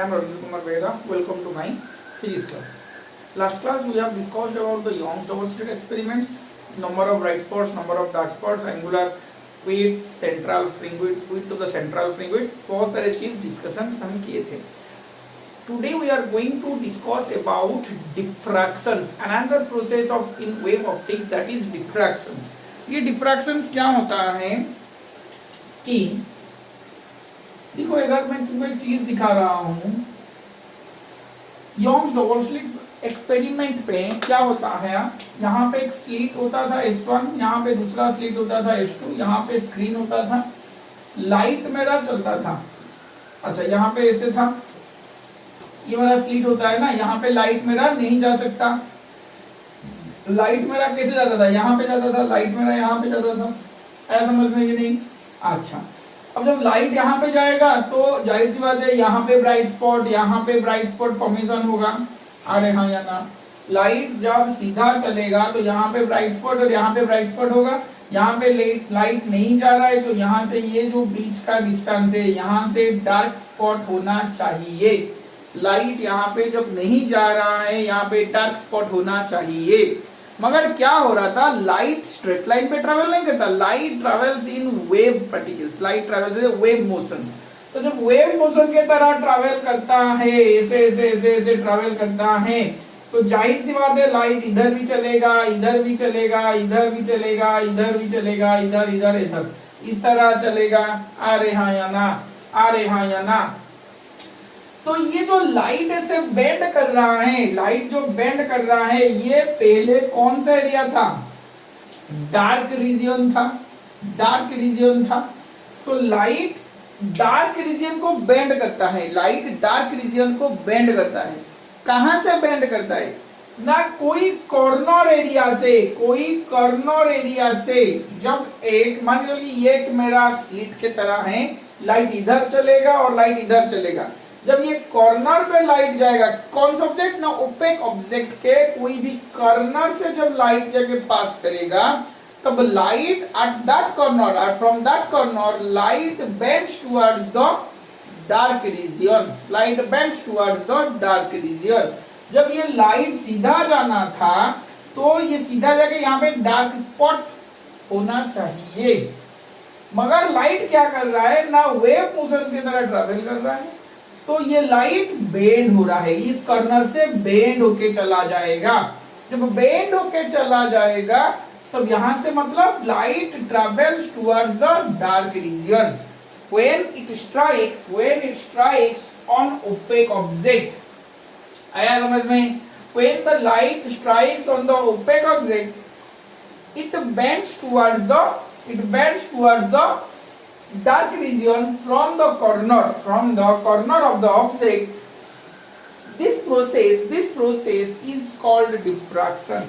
am Rajat Kumar Behra. Welcome to my physics class. Last class we have discussed about the Young's double slit experiments, number of bright spots, number of dark spots, angular width, central fringe width of the central fringe width. बहुत सारे चीज discussions हम किए थे. Today we are going to discuss about diffractions, another process of in wave optics, that is diffractions. ये diffractions क्या होता है कि देखो, अगर मैं तुमको एक चीज दिखा रहा हूं, योंग्स डबल स्लिट एक्सपेरिमेंट पे क्या होता है, यहाँ पे एक स्लिट होता था S1, यहाँ पे दूसरा स्लिट होता था S2, यहाँ पे स्क्रीन होता था, लाइट मेरा चलता था. अच्छा, यहाँ पे ऐसे था, ये मेरा स्लिट होता है ना, यहाँ पे लाइट मेरा नहीं जा सकता. लाइट मेरा कैसे जाता था, यहाँ पे जाता था, लाइट मेरा यहाँ पे जाता था. ऐसा समझ में कि नहीं? अच्छा, अब जब लाइट यहाँ पे जाएगा तो जाहिर सी बात है यहाँ पे ब्राइट स्पॉट, यहाँ पे ब्राइट स्पॉट फॉर्मेशन होगा. अरे हाँ या ना? लाइट जब सीधा चलेगा तो यहाँ पे ब्राइट स्पॉट और यहाँ पे ब्राइट स्पॉट होगा. यहाँ पे लाइट नहीं जा रहा है तो यहाँ से ये जो बीच का डिस्टेंस है, यहाँ से डार्क स्पॉट होना चाहिए. लाइट यहाँ पे जब नहीं जा रहा है, यहाँ पे डार्क स्पॉट होना चाहिए. मगर क्या हो रहा था, लाइट स्ट्रेट लाइन पे ट्रेवल नहीं करता, light travels in wave particles, light travels in wave motion. तो जब वेव मोशन के तरह ट्रेवल करता है, ऐसे ऐसे ऐसे ऐसे ट्रेवल करता है, तो जाहिर सी बात है लाइट इधर भी चलेगा, इधर भी चलेगा, इधर भी चलेगा, इधर भी चलेगा, इधर इधर इधर इस तरह चलेगा. अरे हाँ या ना? अरे हाँ या ना? तो ये जो लाइट ऐसे बेंड कर रहा है, लाइट जो बेंड कर रहा है, ये पहले कौन सा एरिया था? डार्क रीजियन था. डार्क रीजियन था. तो लाइट डार्क रीजियन को बेंड करता है, लाइट डार्क रीजियन को बेंड करता है. कहां से बेंड करता है? ना कोई कॉर्नर एरिया से, कोई कॉर्नर एरिया से. जब एक मान लो कि ये एक मेरा स्लिट के तरह है, लाइट इधर चलेगा और लाइट इधर चलेगा. जब ये कॉर्नर पे लाइट जाएगा, कौन सा ऑब्जेक्ट ना, ओपेक ऑब्जेक्ट के कोई भी कॉर्नर से जब लाइट जाके पास करेगा, तब light at that corner, from that corner light bends towards the dark region. Light bends towards the dark region. जब ये लाइट सीधा जाना था तो ये सीधा जाके यहाँ पे डार्क स्पॉट होना चाहिए. मगर लाइट क्या कर रहा है ना, वेव मोशन की तरह ट्रेवल कर रहा है. तो ये लाइट बेंड हो रहा है, इस कॉर्नर से बेंड होके चला जाएगा. जब बेंड होके चला जाएगा तब यहां से मतलब light travels towards the dark reason. when it strikes on opaque object. आया समझ में? when the light strikes on the opaque object, it bends towards the dark region from the corner of the object. This process is called diffraction.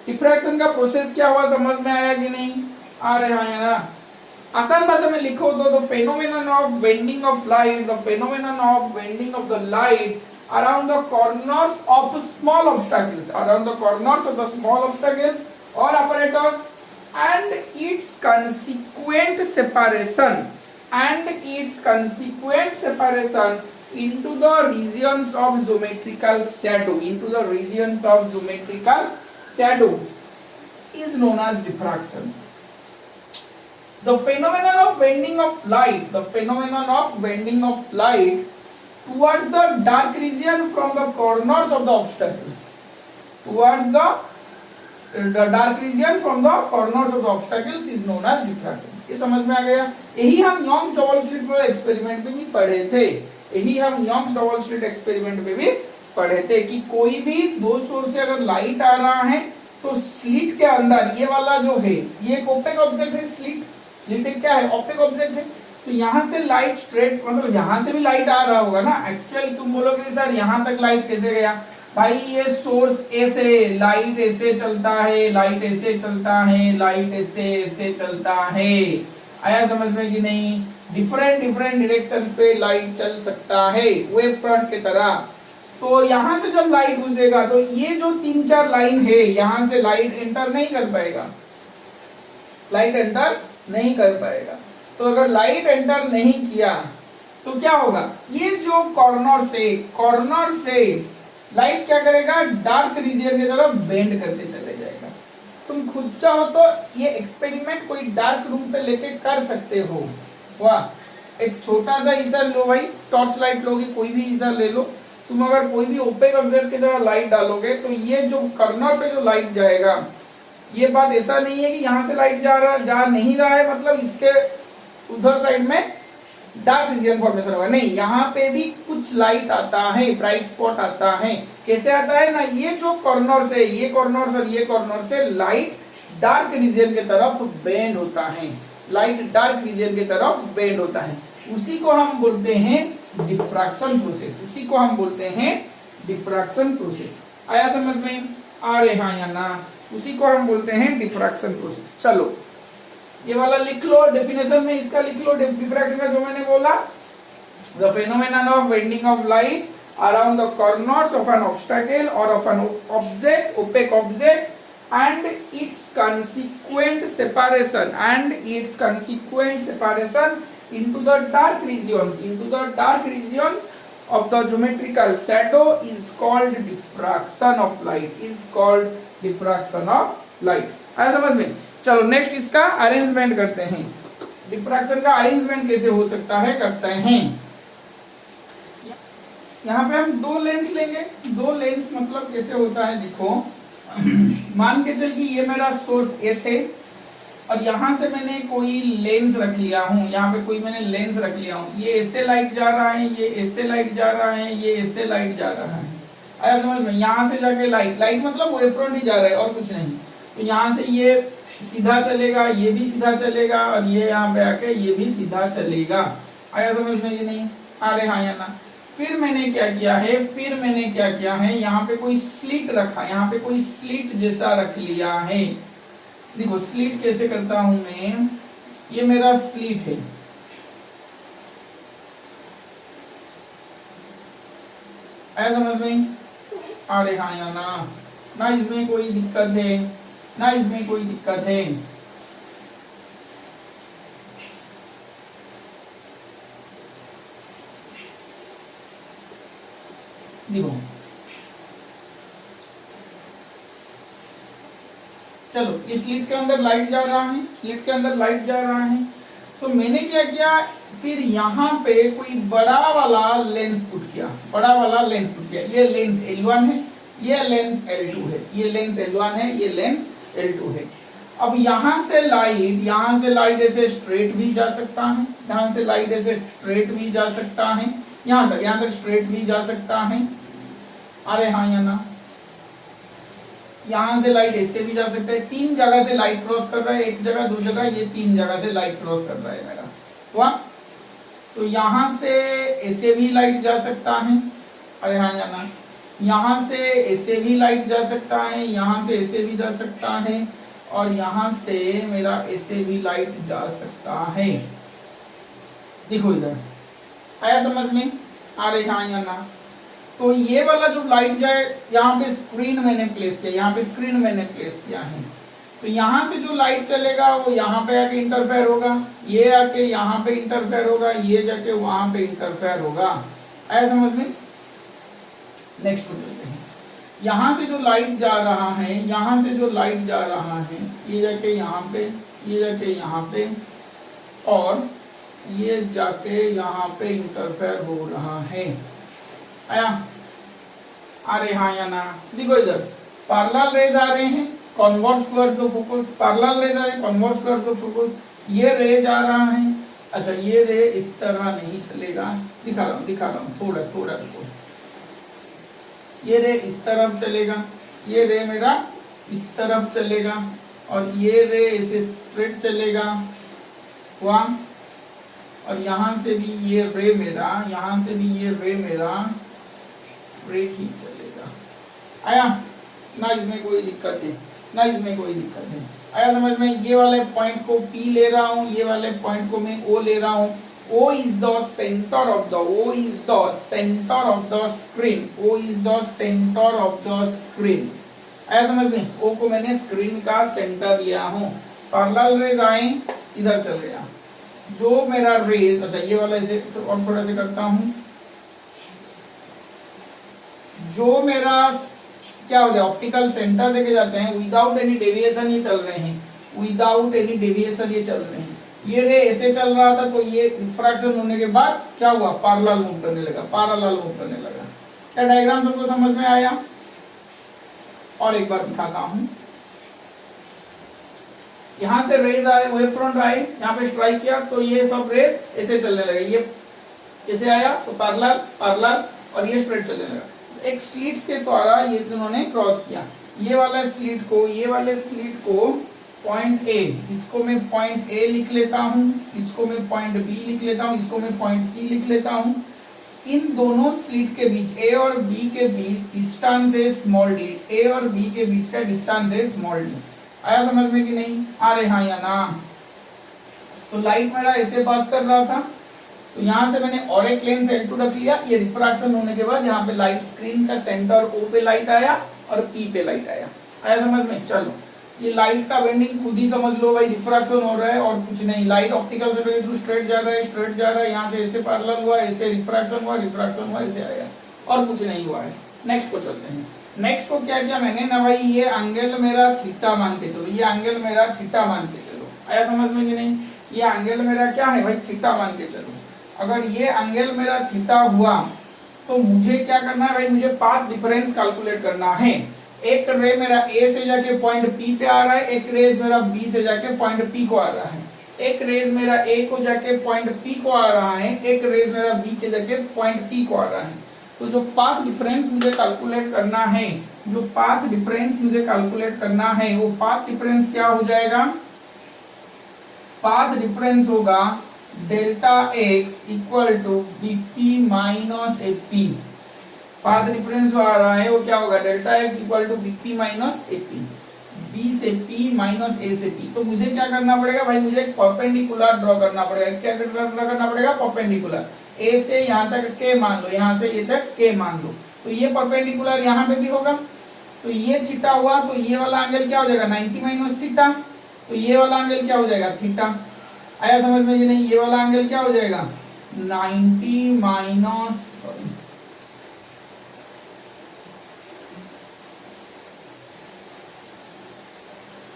diffraction का process क्या हुआ, समझ में आया कि नहीं? आ रहा है ना? आसान भाषा में लिखो तो the phenomenon of bending of light, the phenomenon of bending of the light around the corners of small obstacles, around the corners of the small obstacles or apparatus, and its consequent separation into the regions of geometrical shadow, is known as diffraction. The phenomenon of bending of light towards the dark region from the corners of the obstacle, dark region from the corners of the obstacles is known as diffraction. ये समझ में आ गया? यही हम योंग्स double slit experiment में भी पढ़े थे. कि कोई भी दो सोर्स से अगर लाइट आ रहा है तो स्लिट के अंदर ये वाला जो है, ये एक ओपेक ऑब्जेक्ट है. स्लिट एक क्या है? ओपेक ऑब्जेक्ट है. तो यहाँ से लाइट स्ट्रेट, मतलब यहाँ से भी लाइट आ रहा होगा ना. एक्चुअली तुम बोलोगे सर यहाँ तक लाइट कैसे गया? भाई ये सोर्स ऐसे, लाइट ऐसे चलता है, लाइट ऐसे चलता है, लाइट ऐसे चलता है. आया समझ में कि नहीं? डिफरेंट डायरेक्शंस पे लाइट चल सकता है, वेव फ्रंट की तरह. तो यहाँ से जब लाइट गुजरेगा तो ये जो 3-4 लाइन है, यहाँ से लाइट एंटर नहीं कर पाएगा. तो अगर लाइट एंटर नहीं किया तो क्या होगा, ये जो कॉर्नर से लाइट क्या करेगा, डार्क रीजन की तरफ बेंड करते चले जाएगा। तुम खुद चाहो तो ये एक्सपेरिमेंट कोई डार्क रूम पे लेके कर सकते हो। वाह, एक छोटा सा इजर लो भाई, टॉर्च लाइट लोगे, कोई भी इजर ले लो, तुम अगर कोई भी ओपेक ऑब्जेक्ट की तरह लाइट डालोगे तो ये जो कॉर्नर पे जो लाइट जाएगा, ये बात ऐसा नहीं है कि यहाँ से लाइट जा नहीं रहा है, मतलब इसके उधर साइड में डार्क रीजन फॉर्मेशन होगा, नहीं, यहाँ पे भी कुछ लाइट आता है, ब्राइट स्पॉट आता है। कैसे आता है ना, ये जो कॉर्नर से, ये कॉर्नर से ये कॉर्नर से लाइट डार्क रीजन की तरफ बेंड होता है, लाइट डार्क रीजन की तरफ बेंड होता है। उसी को हम बोलते हैं डिफ्रैक्शन प्रोसेस, उसी को हम बोलते हैं डिफ्रैक्शन प्रोसेस। आया समझ में? आ रहे हाँ या ना? उसी को हम बोलते हैं डिफ्रैक्शन प्रोसेस। चलो ये वाला लिख लो, डेफिनेशन में इसका लिख लो, डिफ्रैक्शन का जो मैंने बोला, the phenomenon of bending of light around the corners of an obstacle और of an object, opaque object, and its consequent separation into the dark regions of the geometrical shadow is called diffraction of light, आया समझ में? चलो next इसका arrangement करते हैं। Diffraction का arrangement कैसे हो सकता है, करते हैं। यहाँ पे हम दो लेंस लेंगे, दो लेंस मतलब कैसे होता है, देखो मान के चल कि ये मेरा सोर्स एस है और यहाँ से मैंने कोई लेंस रख लिया हूँ, यहाँ पे कोई मैंने लेंस रख लिया हूँ, ये ऐसे लाइट जा रहा है, ये ऐसे लाइट जा रहा है, ये ऐसे लाइट जा रहा है, आया समझ में? यहाँ से जाके लाइट मतलब वेव फ्रंट ही जा रहा है और कुछ नहीं। तो यहाँ से ये सीधा चलेगा, ये भी सीधा चलेगा और ये यहाँ पे आके ये भी सीधा चलेगा। आया समझ में? ये नहीं आ रहे हाँ या ना? फिर मैंने क्या किया है, यहाँ पे कोई स्लिट रखा, यहाँ पे कोई स्लिट जैसा रख लिया है। देखो स्लिट कैसे करता हूं मैं, ये मेरा स्लिट है, आया समझ में? आ रहे हाँ या ना? ना इसमें कोई दिक्कत है, ना इसमें कोई दिक्कत है। देखो चलो इस स्लिट के अंदर लाइट जा रहा है, स्लिट के अंदर लाइट जा रहा है, तो मैंने क्या किया, फिर यहाँ पे कोई बड़ा वाला लेंस पुट किया, बड़ा वाला लेंस पुट किया। ये लेंस L1 है, ये लेंस L2 है, ये लेंस L1 है, ये लेंस L2 है। अब यहाँ से लाइट ऐसे स्ट्रेट भी जा सकता है, यहाँ से लाइट ऐसे स्ट्रेट भी जा सकता है, यहाँ तक स्ट्रेट भी जा सकता है। अरे हाँ या ना? यहाँ से लाइट ऐसे भी जा सकता है, तीन जगह से लाइट क्रॉस कर रहा है, एक जगह दो जगह, ये तीन जगह से लाइट क्रॉस कर रहा है मेरा। वाह, तो यहाँ से ऐसे भी लाइट जा सकता है, अरे हाँ या ना? यहाँ से ऐसे भी लाइट जा सकता है, यहाँ से ऐसे भी जा सकता है, और यहाँ से मेरा ऐसे भी लाइट जा सकता है। देखो इधर आया समझ में? आ रहे हाँ या ना? तो ये वाला जो लाइट जाए, यहाँ पे स्क्रीन मैंने प्लेस किया, यहाँ पे स्क्रीन मैंने प्लेस किया है, तो यहाँ से जो लाइट चलेगा वो यहाँ पे आके इंटरफेयर होगा, ये आके यहाँ पे इंटरफेयर होगा, ये जाके वहां पे इंटरफेयर होगा। आया समझ में? नेक्स्ट को चलते हैं। यहाँ से जो लाइट जा रहा है, यहाँ से जो लाइट जा रहा है, ये जाके यहाँ पे, ये जाके यहाँ पे, और ये जाके यहाँ पे इंटरफेयर हो रहा है। आया? आ रहे हाँ या ना? देखो इधर पैरेलल रेज आ रहे हैं, converge towards the focus, parallel rays आ रहे हैं, कन्वर्ज टुवर्ड्स द फोकस। ये रे जा रहा है, अच्छा ये रे इस तरह नहीं चलेगा, दिखा रहा हूँ थोड़ा रुको। ये रे इस तरफ चलेगा, ये रे मेरा इस तरफ चलेगा, और ये रे ऐसे स्ट्रेट चलेगा, वहां, और यहाँ से भी ये रे मेरा, यहाँ से भी ये रे मेरा स्ट्रेट ही चलेगा। आया ना? इसमें कोई दिक्कत है ना? इसमें कोई दिक्कत है? आया समझ में? ये वाले पॉइंट को P ले रहा हूँ, ये वाले पॉइंट को मैं O ले रहा हूँ। O is the center of the screen, O is the center of the screen। आया समझ में? O को मैंने स्क्रीन का सेंटर लिया हूँ। पैरेलल रेज आए, इधर चल गया, जो मेरा रेज, अच्छा ये वाला इसे तो और थोड़ा से करता हूं, जो मेरा क्या हो गया ऑप्टिकल सेंटर देखे जाते हैं विदाउट एनी डेविएशन ये चल रहे हैं, विदाउट एनी डेविएशन ये चल रहे हैं। ये रे ऐसे चल रहा था तो ये रिफ्रैक्शन होने के बाद क्या हुआ, पैरेलल मूव करने लगा, पैरेलल मूव करने लगा। क्या डायग्राम सबको समझ में आया? और एक बार दिखाता हूं, यहां से रेज आए, वेव फ्रंट आए, यहाँ पे स्ट्राइक किया तो ये सब रेज ऐसे चलने लगे, ये ऐसे आया तो पैरेलल पैरेलल और ये स्ट्रेट चलने लगा। एक स्लिट्स के द्वारा ये उन्होंने क्रॉस किया, ये वाला स्लिट को, ये वाले स्लिट को पॉइंट ए, इसको मैं पॉइंट ए लिख लेता हूं, इसको मैं पॉइंट बी लिख लेता हूं, इसको मैं पॉइंट सी लिख लेता हूं। इन दोनों स्लिट के बीच ए और बी के बीच डिस्टेंस है स्मॉल डी, ए और बी के बीच का डिस्टेंस है स्मॉल डी। आया समझ में कि नहीं? आ रहे हाँ या ना? तो लाइट मेरा ऐसे पास कर रहा था, तो यहां से मैंने और एक लेंस L2 रख लिया, ये रिफ्रैक्शन होने के बाद यहाँ पे लाइट स्क्रीन का सेंटर O पे लाइट आया और P पे लाइट आया। आया समझ में? चलो ये लाइट का बेंडिंग खुद ही समझ लो भाई, रिफ्रैक्शन हो रहा है और कुछ नहीं, लाइट ऑप्टिकल सेंटर के थ्रू स्ट्रेट जा रहा है, स्ट्रेट जा रहा है, यहाँ से ऐसे पैरेलल हुआ, ऐसे रिफ्रैक्शन हुआ, रिफ्रैक्शन हुआ, ऐसे आया और कुछ नहीं हुआ है। नेक्स्ट को चलते हैं। नेक्स्ट को क्या किया मैंने ना भाई, ये एंगल मेरा थीटा मान के चलो, ये एंगल मेरा थीटा मान के चलो। आया समझ में कि नहीं? ये एंगल मेरा क्या है भाई, थीटा मान के चलो। अगर ये एंगल मेरा थीटा हुआ तो मुझे क्या करना है भाई, मुझे पाथ डिफरेंस कैलकुलेट करना है। एक रे मेरा ए से जाके पॉइंट पी पे आ रहा है, एक रेज मेरा बी से जाके पॉइंट पी को आ रहा है, एक रेज मेरा ए को जाके पॉइंट पी को आ रहा है, एक रेज मेरा बी के जाके पॉइंट पी को आ रहा है। तो जो पाथ डिफरेंस मुझे कैलकुलेट करना है, जो पाथ डिफरेंस मुझे कैलकुलेट करना है, वो पाथ डिफरेंस क्या हो जाएगा? पाथ डिफरेंस होगा delta X equal to BP minus AP. Path difference जो आ रहा है वो क्या होगा, delta X equal to BP minus AP, B से पी माइनस ए से पी। तो मुझे क्या करना पड़ेगा भाई, मुझे एक परपेंडिकुलर ड्रॉ करना पड़ेगा। क्या ड्रॉ करना पड़ेगा? परपेंडिकुलर। ए से यहाँ तक के मान लो, यहाँ से ये तक के मान लो, तो ये परपेंडिकुलर यहाँ पे भी होगा। तो ये थीटा हुआ तो ये वाला एंगल क्या हो जाएगा, 90 माइनस थीटा। तो ये वाला एंगल क्या हो जाएगा, थीटा। आया समझ में कि नहीं? ये वाला एंगल क्या हो जाएगा, 90 माइनस, सॉरी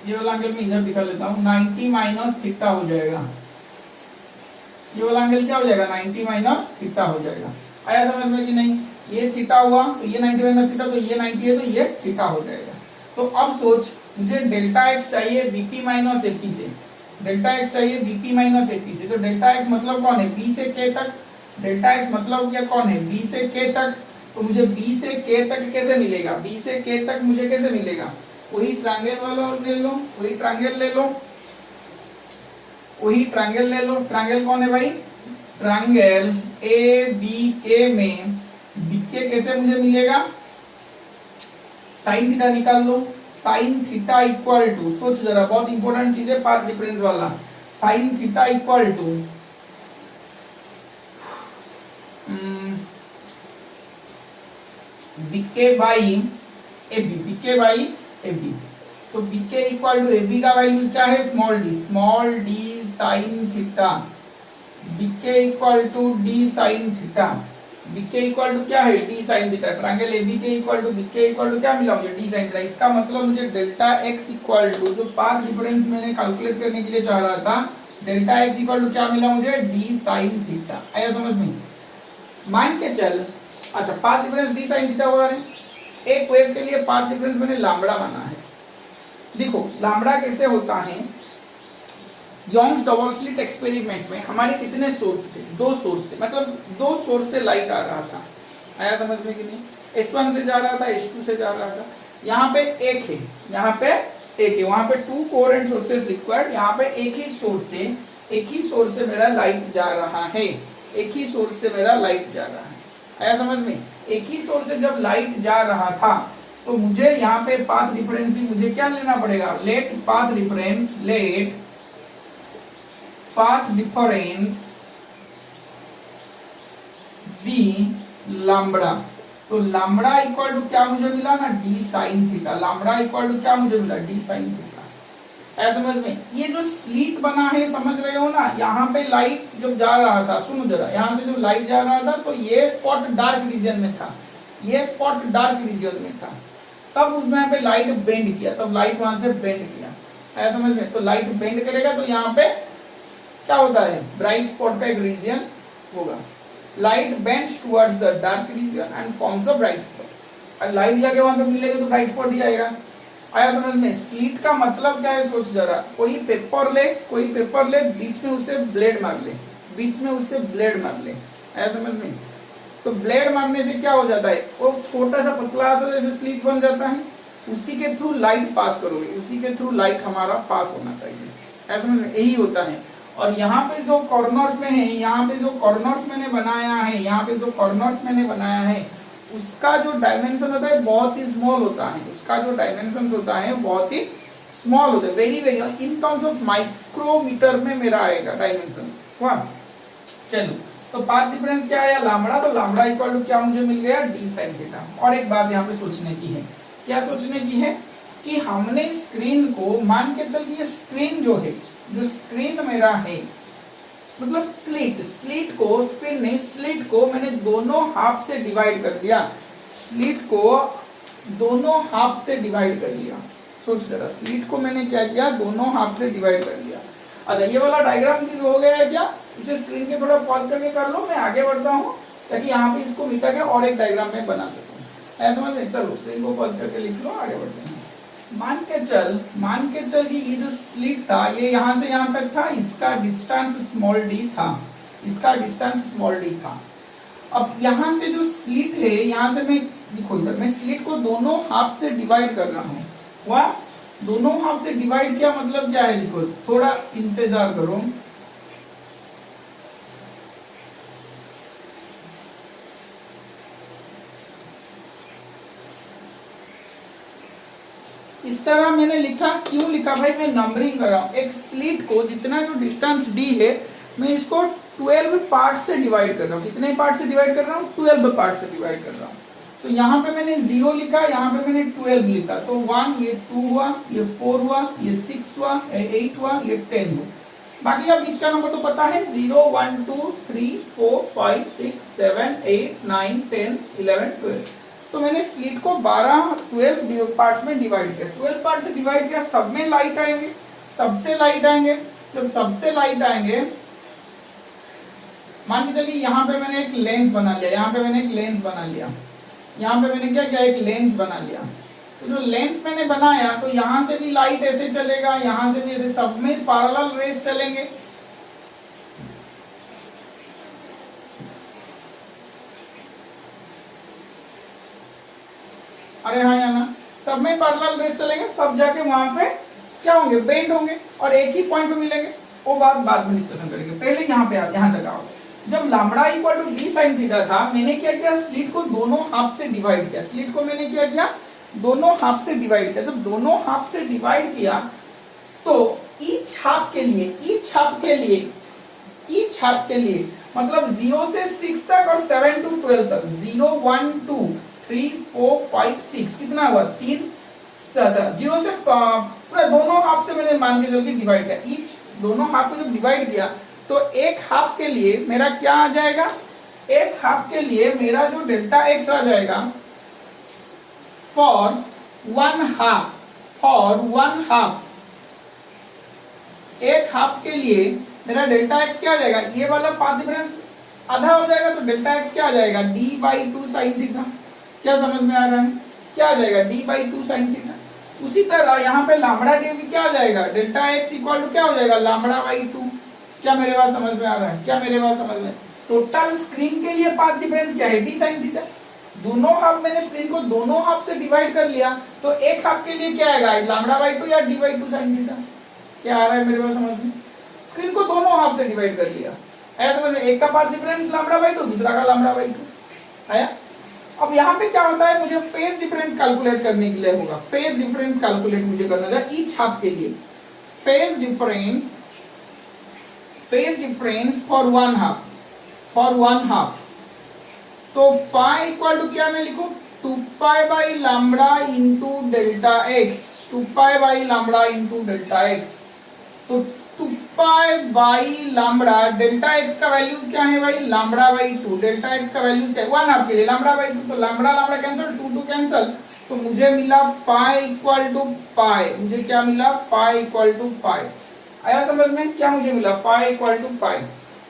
ये वाला एंगल मैं इधर दिखा लेता हूँ, 90 माइनस थीटा हो जाएगा। ये वाला एंगल क्या हो जाएगा, 90 माइनस थीटा हो जाएगा। आया समझ में कि नहीं? ये थीटा हुआ तो ये 90 माइनस थीटा, तो ये 90 है तो ये थीटा हो जाएगा। तो अब सोच, मुझे डेल्टा एक्स चाहिए बीपी माइनस एपी से, डेल्टा एक्स चाहिए बीपी माइनस एपी से। तो डेल्टा एक्स मतलब कौन है, बी से के तक। डेल्टा एक्स मतलब क्या कौन है, बी से के तक। तो मुझे बी से के तक कैसे मिलेगा, बी से के तक मुझे कैसे मिलेगा? वही ट्रायंगल वाला ले लो, वही ट्रायंगल ले लो, वही ट्रायंगल ले लो। ट्रायंगल कौन है भाई, ट्रायंगल ए बी के में बी के कैसे मुझे मिलेगा, साइन थीटा निकाल लो। साइन थीटा इक्वल टू, सोच जरा, बहुत इंपॉर्टेंट चीज है पाथ डिफरेंस वाला। Sine theta equal to BK by AB, BK by AB. तो बीके इक्वल टू एबी का वैल्यू क्या है, small D sine theta. BK equal to D sine theta. BK equal to क्या है, D sine theta. Triangle AB के equal to BK equal to क्या मिला मुझे, डी साइन थीटा। इसका मतलब मुझे डेल्टा एक्स इक्वल टू, जो पाथ डिफरेंस मैंने कैलकुलेट करने के लिए चाह रहा था, डेल्टा एक्स इक्वल टू क्या मिला मुझे, डी साइन थीटा। आया समझ में? मान के चल, अच्छा path difference D sine theta हुआ है। एक वेव के लिए पाथ डिफरेंस मैंने लैम्बडा माना है। देखो लैम्बडा कैसे होता है, योंग्स डबल स्लिट एक्सपेरिमेंट में हमारे कितने सोर्स थे, दो सोर्स थे, मतलब दो सोर्स से लाइट आ रहा था। आया समझ में कि नहीं? S1 से जा रहा था, S2 से जा रहा था। यहाँ पे एक है, यहाँ पे एक है, वहां पे 2 कोहेरेंट सोर्सेस रिक्वायर्ड। यहाँ पे एक ही सोर्स से मेरा लाइट जा रहा है, एक ही सोर्स से मेरा लाइट जा रहा है। आया समझ में? एक ही सोर्स से जब लाइट जा रहा था तो मुझे यहाँ पे पाथ डिफरेंस भी मुझे क्या लेना पड़ेगा, let path difference be lambda. तो लैम्बडा इक्वल टू क्या मुझे मिला ना, d sine theta. Lambda equal to क्या मुझे मिला, डी साइन थीटा। ऐसा समझ में, ये जो स्लीट बना है समझ रहे हो ना, यहाँ पे लाइट जब जा रहा था, सुनो जरा, यहाँ से जो लाइट जा रहा था तो ये स्पॉट डार्क रीजन में था, ये स्पॉट डार्क रीजन में था, तब उसमें यहाँ पे लाइट बेंड किया, तब लाइट वहां से बेंड किया, ऐसा समझ में। तो लाइट बेंड करेगा तो यहाँ पे क्या होता है, ब्राइट स्पॉट का एक रीजन होगा। Light bends towards the dark region and forms a bright spot. Light जाके वहां पे मिलेगा तो ब्राइट स्पॉट ही आएगा। आया समझ में। स्लीट का मतलब क्या है सोच जरा, कोई पेपर ले, बीच में उससे ब्लेड मार ले, बीच में उससे ब्लेड मार ले, आया समझ में। तो ब्लेड मारने से क्या हो जाता है, वो छोटा सा पतला सा जैसे स्लीट बन जाता है, उसी के थ्रू लाइट पास करोगे, उसी के थ्रू लाइट हमारा पास होना चाहिए, ऐसा समझ में, यही होता है। और यहाँ पे जो कॉर्नर्स में है, यहाँ पे जो कॉर्नर्स मैंने बनाया है, यहाँ पे जो कॉर्नर्स मैंने बनाया है, उसका जो डायमेंशन होता है बहुत ही स्मॉल होता है, उसका जो डायमेंशन होता है बहुत ही स्मॉल होता है, very very in terms of micrometre में मेरा आएगा डायमेंशन। चलो, तो पाथ डिफरेंस क्या आया, लैम्बडा, तो लैम्बडा इक्वल टू क्या मुझे मिल गया, डी साइन थीटा। और एक बात यहाँ पे सोचने की है, क्या सोचने की है कि हमने स्क्रीन को, मान के चल कि ये स्क्रीन जो है, जो स्क्रीन मेरा है, मतलब स्लीट को, स्क्रीन नहीं, स्लीट को मैंने दोनों हाफ से डिवाइड कर दिया, स्लीट को दोनों हाफ से डिवाइड कर लिया। सोच जरा, स्लीट को मैंने क्या किया, दोनों हाफ से डिवाइड कर लिया। अच्छा, ये वाला डायग्राम की हो गया है क्या, इसे स्क्रीन पे थोड़ा पॉज करके कर लो, मैं आगे बढ़ता हूँ ताकि यहाँ पे इसको मिटा के और एक डायग्राम में बना सकूं, ऐसा समझ। चलो स्क्रीन को पॉज करके लिख लो, आगे बढ़ते हैं। मान के चल कि ये जो स्लिट था, ये यहाँ से यहाँ तक था, इसका डिस्टेंस स्मॉल डी था, इसका डिस्टेंस स्मॉल डी था। अब यहाँ से जो स्लिट है, यहाँ से मैं देखो इधर, मैं स्लिट को दोनों हाफ से डिवाइड कर रहा हूँ, वाह, दोनों हाफ से डिवाइड किया मतलब क्या है, देखो थोड़ा इंतजार करो। इस तरह मैंने लिखा, क्यों लिखा भाई, मैं नंबरिंग कर रहा हूँ। एक स्लिट को जितना जो डिस्टेंस डी है, मैं इसको 12 पार्ट से डिवाइड कर रहा हूँ। कितने पार्ट से डिवाइड कर रहा हूँ, 12 पार्ट से डिवाइड कर रहा हूँ। तो यहाँ पे मैंने 0 लिखा, यहाँ पे मैंने 12 लिखा, तो 1, ये 2 हुआ, ये 4 हुआ, ये 6 हुआ, ये 8 हुआ, ये 10 हुआ। बाकी अब बीच का नंबर तो पता है, 0, 1, 2, 3, 4, 5, 6, 7, 8, 9, 10, 11, 12। तो मैंने स्लिट को 12 पार्ट्स में डिवाइड किया, 12 पार्ट से डिवाइड किया, सब में लाइट आएंगे, सबसे लाइट आएंगे। जब सबसे लाइट आएंगे, मान के चलिए यहाँ पे मैंने एक लेंस बना लिया, यहाँ पे मैंने एक लेंस बना लिया, यहाँ पे मैंने क्या किया, एक लेंस बना लिया। तो जो लेंस मैंने बनाया, तो यहाँ से भी लाइट ऐसे चलेगा, यहाँ से भी ऐसे, सब में पैरेलल रेस चलेंगे। अरे हाँ या ना, सब में पैरेलल रेस चलेंगे, सब जाके वहां पे क्या होंगे, बेंड होंगे और एक ही पॉइंट पे मिलेंगे। वो बात बाद में डिस्कशन करेंगे, पहले यहाँ पे यहाँ तक आओ। जब lambda equal to D sine theta था, मैंने क्या किया, स्लिट को दोनों हाफ से डिवाइड किया, स्लिट को मैंने क्या किया, दोनों हाफ से डिवाइड किया। जब दोनों हाफ से डिवाइड किया, तो ईच हाफ के लिए मतलब 0 से 6 तक और 7 to 12 तक, 0, 1, 2, 3, 4, 5, 6, कितना हुआ, 3, 0 से पूरा दोनों हाफ से मैंने मान के चल डिवाइड किया। ईच दोनों हाफ को जब डिवाइड किया, तो एक हाफ के लिए मेरा क्या आ जाएगा, एक हाफ के लिए मेरा जो डेल्टा एक्स आ जाएगा, फॉर वन हाफ, एक हाफ के लिए मेरा डेल्टा एक्स क्या आ जाएगा, ये वाला पाथ डिफरेंस आधा हो जाएगा, तो डेल्टा एक्स क्या आ जाएगा, d/2 साइन थीटा। क्या समझ में आ रहा है, क्या आ जाएगा, d/2 साइन थीटा। उसी तरह यहाँ पे लैम्बडा डी भी क्या आ जाएगा, डेल्टा एक्स इक्वल टू क्या हो जाएगा, λ/2। क्या मेरे बात समझ में आ रहा है, क्या मेरे बात समझ में, टोटल स्क्रीन के लिए पाथ डिफरेंस क्या है, d साइन थीटा। दोनों हाफ, मैंने स्क्रीन को दोनों हाफ से डिवाइड कर लिया, तो एक हाफ के लिए क्या आएगा, λ/2 या d/2 साइन थीटा। क्या आ रहा है मेरे पास समझ में, स्क्रीन को दोनों हाफ से डिवाइड कर लिया, ऐसा समझ, एक का पाथ डिफरेंस λ/2, दूसरा का λ/2 आया। अब यहाँ पे क्या होता है, मुझे फेज डिफरेंस कैलकुलेट करने के लिए होगा, फेज डिफरेंस कैलकुलेट मुझे करना होगा ईच हाफ के लिए, phase difference for one half. तो फाई इक्वल टू क्या मैं लिखूं, 2 pi by lambda into delta x. 2 pi by lambda into delta x. तो 2 pi by lambda, delta x का वैल्यूज क्या है भाई, लैम्बडा बाई 2, डेल्टा एक्स का वैल्यूज क्या है 1 आपके लिए, लैम्बडा बाई 2, तो लैम्बडा लैम्बडा कैंसिल, 2 2 कैंसिल, तो मुझे मिला फाई इक्वल टू पाई, मुझे क्या मिला फाई इक्वल टू पाई। आया समझ में, क्या मुझे मिला फाई इक्वल टू पाई,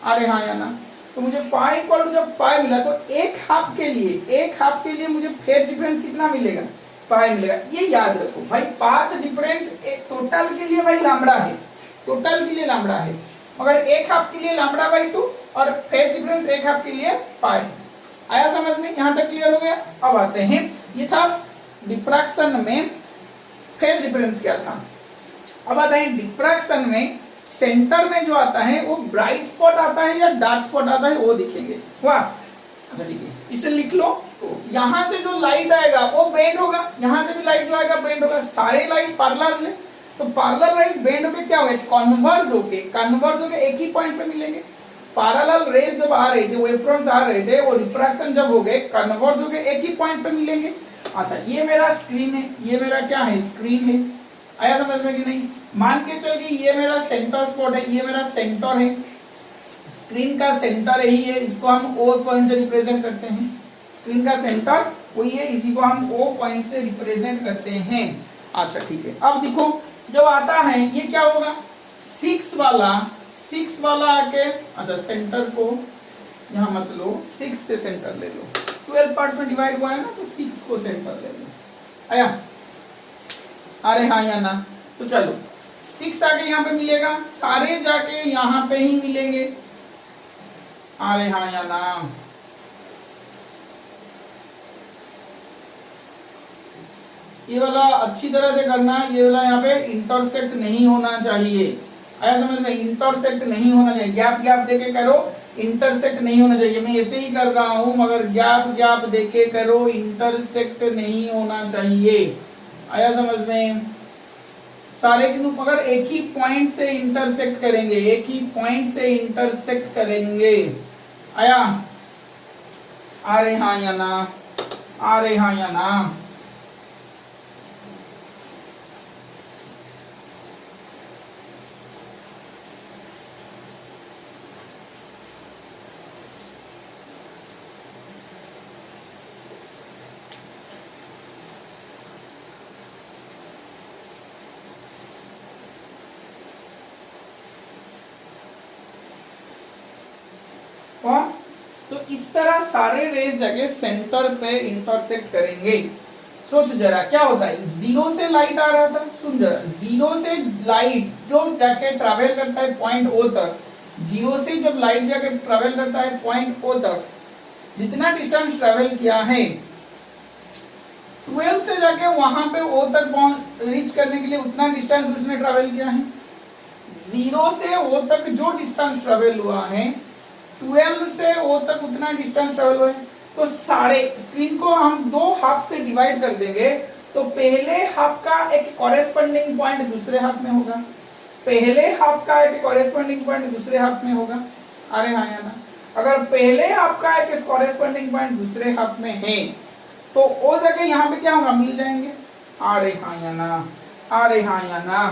अरे हाँ या ना। तो मुझे फाई इक्वल टू जब पाई मिला तो एक हाफ के लिए मुझे फेज डिफरेंस कितना मिलेगा, पाई मिलेगा। ये याद रखो भाई, पाथ डिफरेंस टोटल के लिए भाई लैम्बडा है, टोटल के लिए लैम्बडा है, मगर एक हाफ के लिए लैम्बडा बाई 2 और फेज डिफरेंस एक हाफ के लिए पाई। आया समझ में, यहां तक क्लियर हो गया। अब आते हैं, ये था डिफ्रैक्शन में फेज डिफरेंस क्या था। अब आता है डिफ्रैक्शन में सेंटर में जो आता है वो ब्राइट स्पॉट आता है या डार्क स्पॉट आता है वो दिखेंगे। वाह, अच्छा ठीक है, इसे लिख लो। तो यहां से जो लाइट आएगा वो बेंड होगा, यहां से भी लाइट जो आएगा बेंड होगा, सारे लाइट पैरेलल है, तो पैरेलल बेंड होके क्या होगा, कन्वर्ज होके एक ही पॉइंट पे मिलेंगे। पैरेलल रेज जब आ रहे थे, वेवफ्रंट्स आ रहे थे, वो रिफ्रैक्शन जब हो गए कन्वर्ज होके एक ही पॉइंट पे मिलेंगे। अच्छा, ये मेरा स्क्रीन है, ये मेरा क्या है, स्क्रीन है। आया समझ में कि नहीं। मान के चलिए ये मेरा सेंटर स्पॉट है, ये मेरा सेंटर है, स्क्रीन का सेंटर यही है, इसको हम O पॉइंट से रिप्रेजेंट करते हैं। स्क्रीन का सेंटर वही है, इसी को हम O पॉइंट से रिप्रेजेंट करते हैं। अच्छा ठीक है, अब देखो जब आता है ये क्या होगा, 6 वाला आके, अच्छा सेंटर को यहाँ मत लो, 6 से सेंटर ले लो, 12 पार्ट्स में डिवाइड हुआ है ना, तो 6 को सेंटर ले लो। आया, अरे हाँ या ना। तो चलो 6 आके यहाँ पे मिलेगा, सारे जाके यहाँ पे ही मिलेंगे, अरे हाँ या ना। ये वाला अच्छी तरह से करना, ये वाला यहाँ पे इंटरसेक्ट नहीं होना चाहिए। आया समझ में, इंटरसेक्ट नहीं होना चाहिए, गैप गैप देके करो, इंटरसेक्ट नहीं होना चाहिए। मैं ऐसे ही कर रहा हूं मगर गैप गैप देके करो, इंटरसेक्ट नहीं होना चाहिए। आया समझ में, सारे किन्तु मगर एक ही पॉइंट से इंटरसेक्ट करेंगे, एक ही पॉइंट से इंटरसेक्ट करेंगे। आया, अरे हाँ या ना, अरे हाँ या ना। तो इस तरह सारे रेज जगह सेंटर पे इंटरसेक्ट करेंगे। सोच जरा क्या होता है, 0 से लाइट आ रहा था, सुन जरा, 0 से लाइट जो जाके ट्रैवल करता है पॉइंट O तक, 0 से जब लाइट जाके ट्रैवल करता है पॉइंट O तक, जितना डिस्टेंस ट्रैवल किया है 12 से जाके वहां पे O तक रीच करने के लिए उतना डिस्टेंस उसने ट्रैवल किया है। 0 से O तक जो डिस्टेंस ट्रैवल हुआ है 12 से O तक उतना डिस्टेंस ट्रैवल हुआ है। तो सारे स्क्रीन को हम 2 हाफ से डिवाइड कर देंगे, तो पहले हाफ का एक कॉरेस्पॉन्डिंग पॉइंट दूसरे हाफ में होगा, पहले हाफ का एक कॉरेस्पॉन्डिंग पॉइंट दूसरे हाफ में होगा। अरे हाँ या ना, अगर पहले हाफ का एक कॉरेस्पॉन्डिंग पॉइंट दूसरे हाफ में है तो वो जगह यहाँ पे क्या होगा, मिल जाएंगे। अरे हाँ या ना, अरे हाँ या ना।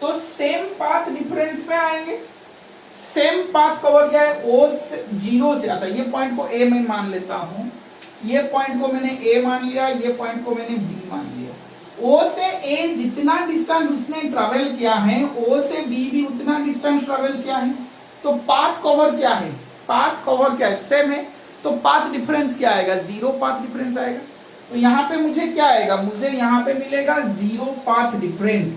तो सेम पाथ डिफरेंस में आएंगे, सेम पाथ कवर क्या है, O से 0 से, अच्छा ये पॉइंट को A में मान लेता हूं, ये पॉइंट को मैंने A मान लिया, ये पॉइंट को मैंने B मान लिया। O से A जितना डिस्टेंस उसने ट्रैवल किया है, O से B भी उतना डिस्टेंस ट्रैवल किया है। तो पाथ कवर क्या है, पाथ कवर क्या है, सेम है, तो पाथ डिफरेंस क्या आएगा, 0 पाथ डिफरेंस आएगा। तो यहाँ पे मुझे क्या आएगा, मुझे यहाँ पे मिलेगा 0 पाथ डिफरेंस,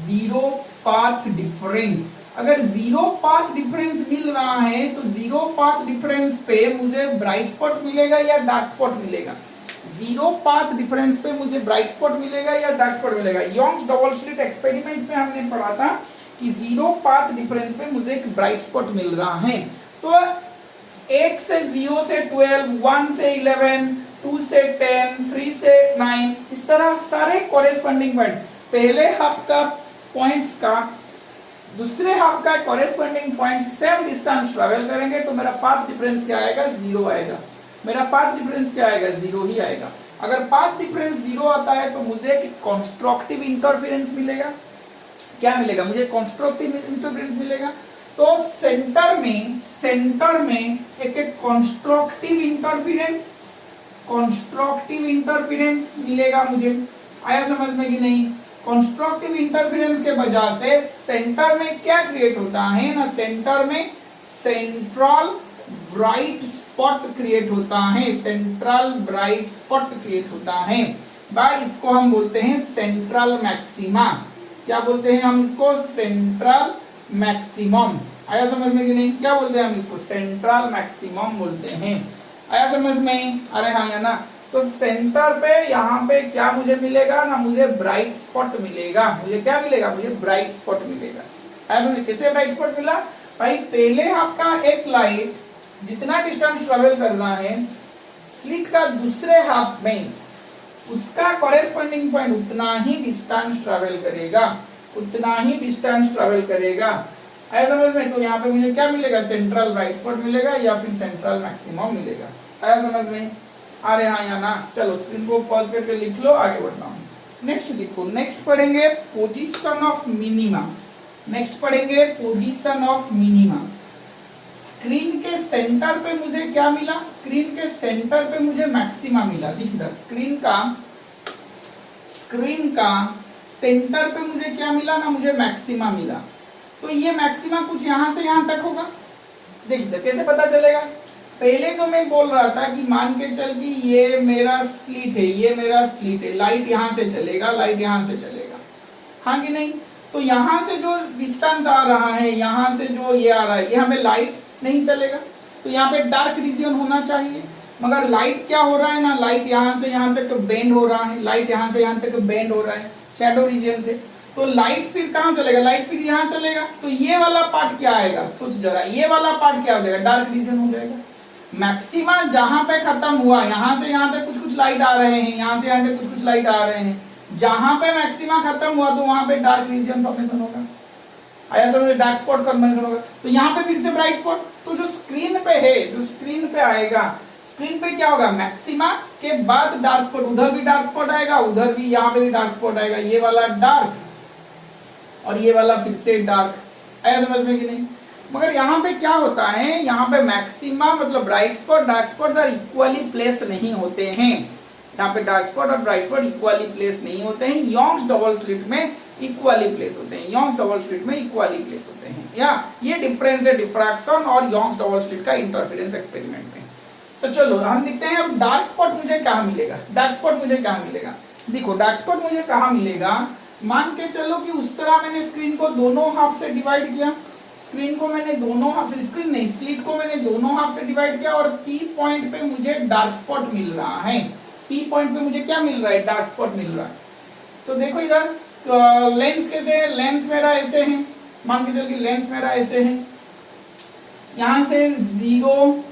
0 पाथ डिफरेंस। अगर 0 पाथ डिफरेंस मिल रहा है तो 0 पाथ डिफरेंस पे मुझे ब्राइट स्पॉट मिलेगा या डार्क स्पॉट मिलेगा, 0 पाथ डिफरेंस पे मुझे ब्राइट स्पॉट मिलेगा या डार्क स्पॉट मिलेगा। यंग्स डबल स्लिट एक्सपेरिमेंट में हमने पढ़ा था कि 0 पाथ डिफरेंस पे मुझे एक ब्राइट स्पॉट मिल रहा है। तो 1 से 0 से 12, 1 से 11, 2 से 10, 3 से 9, इस तरह सारे कॉरेस्पॉन्डिंग पॉइंट, पहले हाफ का पॉइंट्स का दूसरे हाफ का corresponding point same distance travel करेंगे, तो मेरा पाथ डिफरेंस क्या आएगा, 0 आएगा। मेरा पाथ डिफरेंस क्या आएगा, 0 ही आएगा। अगर पाथ डिफरेंस 0 आता है तो मुझे कंस्ट्रक्टिव इंटरफेरेंस मिलेगा। क्या मिलेगा? मुझे कंस्ट्रक्टिव इंटरफेरेंस मिलेगा। तो सेंटर में एक कंस्ट्रक्टिव इंटरफेरेंस मिलेगा मुझे। आया समझ में कि नहीं? कंस्ट्रक्टिव इंटरफेरेंस के वजह से सेंटर में क्या क्रिएट होता है ना, सेंटर में सेंट्रल ब्राइट स्पॉट क्रिएट होता है, सेंट्रल ब्राइट स्पॉट क्रिएट होता है। बाय इसको हम बोलते हैं सेंट्रल मैक्सिमा। क्या बोलते हैं हम इसको? Central maximum. आया समझ में कि नहीं? क्या बोलते हैं हम इसको? सेंट्रल मैक्सिमम बोलते हैं। आया समझ में? अरे हाँ या ना? तो सेंटर पे यहाँ पे क्या मुझे मिलेगा ना, मुझे ब्राइट स्पॉट मिलेगा। मुझे क्या मिलेगा? मुझे ब्राइट स्पॉट मिलेगा। आया समझ? किसे ब्राइट स्पॉट मिला भाई? पहले आपका एक लाइट जितना डिस्टेंस ट्रेवल करना है स्लिट का दूसरे हाफ में, उसका कॉरेस्पॉन्डिंग पॉइंट उतना ही डिस्टेंस ट्रेवल करेगा, उतना ही डिस्टेंस ट्रेवल करेगा। आया समझ में? तो यहाँ पे मुझे क्या मिलेगा? सेंट्रल ब्राइट स्पॉट मिलेगा या फिर सेंट्रल मैक्सिमम मिलेगा। आया समझ में? अरे हाँ या ना? चलो स्क्रीन को पॉज करके लिख लो, आगे बढ़ता हूँ। नेक्स्ट देखो, नेक्स्ट पढ़ेंगे पोजीशन ऑफ मिनिमा। नेक्स्ट पढ़ेंगे पोजीशन ऑफ मिनिमा। स्क्रीन के सेंटर पे मुझे क्या मिला? स्क्रीन के सेंटर पे मुझे मैक्सिमा मिला। दिख इधर, स्क्रीन का सेंटर पे मुझे क्या मिला ना, मुझे मैक्सिमा मिला। तो ये मैक्सिमा कुछ यहां से यहां तक होगा। देख इधर, कैसे पता चलेगा? पहले जो मैं बोल रहा था कि मान के चल कि ये मेरा स्लिट है, ये मेरा स्लिट है, लाइट यहां से चलेगा, लाइट यहां से चलेगा, हाँ कि नहीं? तो यहां से जो डिस्टेंस आ रहा है, यहां से जो ये आ रहा है, यहाँ पे लाइट नहीं चलेगा, तो यहाँ पे डार्क रीजन होना चाहिए। मगर लाइट क्या हो रहा है ना, लाइट यहाँ से यहाँ तक बेंड हो रहा है, लाइट यहाँ से यहाँ तक बेंड हो रहा है शैडो रीजन से। तो लाइट फिर कहाँ चलेगा? लाइट फिर यहाँ चलेगा। तो ये वाला पार्ट क्या आएगा? सोच जरा, ये वाला पार्ट क्या हो जाएगा? डार्क रीजन हो जाएगा। मैक्सिमा जहां पे खत्म हुआ, यहां से यहां तक कुछ कुछ लाइट आ रहे हैं, यहां से यहां तक कुछ कुछ लाइट आ रहे हैं। जहां पे मैक्सिमा खत्म हुआ तो वहां पे डार्क रीजन फॉर्मेशन होगा। आया समझ? डार्क स्पॉट फॉर्मेशन होगा। तो यहाँ पे फिर से ब्राइट स्पॉट। तो जो स्क्रीन पे है, जो स्क्रीन पे आएगा, स्क्रीन पे क्या होगा? मैक्सिमा के बाद डार्क स्पॉट, उधर भी डार्क स्पॉट आएगा, उधर भी, यहाँ पे भी डार्क स्पॉट आएगा। ये वाला डार्क और ये वाला फिर से डार्क। आया समझ में कि नहीं? मगर यहाँ पे क्या होता है, यहाँ पे मैक्सिमा मतलब bright spot, dark spot are equally place नहीं होते हैं। यहाँ पे डार्क स्पॉट और ब्राइट स्पॉट इक्वली प्लेस नहीं होते हैं। यंग्स डबल स्लिट में इक्वली प्लेस होते हैं, यंग्स डबल स्लिट में इक्वली प्लेस होते हैं। या ये डिफरेंस है डिफ्रैक्शन और यंग्स डबल स्लिट का इंटरफेरेंस एक्सपेरिमेंट में। तो चलो हम देखते हैं अब डार्क स्पॉट मुझे कहाँ मिलेगा। डार्क स्पॉट मुझे कहाँ मिलेगा? देखो डार्क स्पॉट मुझे कहाँ मिलेगा, मान के चलो कि उस तरह मैंने स्क्रीन को दोनों हाफ से डिवाइड किया, स्क्रीन को मैंने दोनों हाफ से, स्क्रीन नहीं स्लिट को मैंने दोनों हाफ से डिवाइड किया और पी पॉइंट पे मुझे डार्क स्पॉट मिल रहा है। पी पॉइंट पे मुझे क्या मिल रहा है? डार्क स्पॉट मिल रहा है। तो देखो इधर लेंस कैसे है, लेंस मेरा ऐसे है, मान के चल कि लेंस मेरा ऐसे है, यहां से 0